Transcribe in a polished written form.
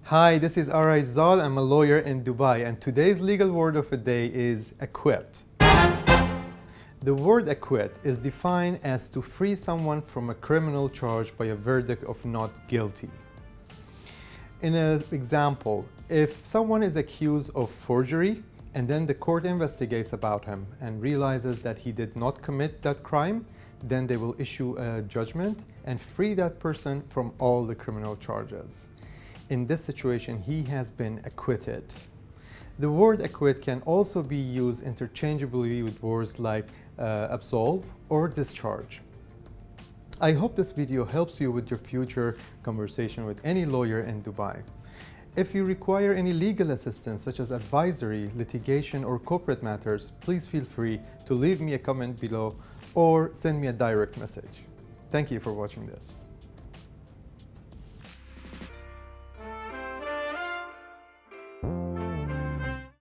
Hi, this is Arash. I'm a lawyer in Dubai, and today's legal word of the day is acquit. The word acquit is defined as to free someone from a criminal charge by a verdict of not guilty. In an example, if someone is accused of forgery and then the court investigates about him and realizes that he did not commit that crime, then they will issue a judgment and free that person from all the criminal charges. In this situation, he has been acquitted. The word acquit can also be used interchangeably with words like absolve or discharge. I hope this video helps you with your future conversation with any lawyer in Dubai. If you require any legal assistance such as advisory, litigation, or corporate matters, please feel free to leave me a comment below or send me a direct message. Thank you for watching this.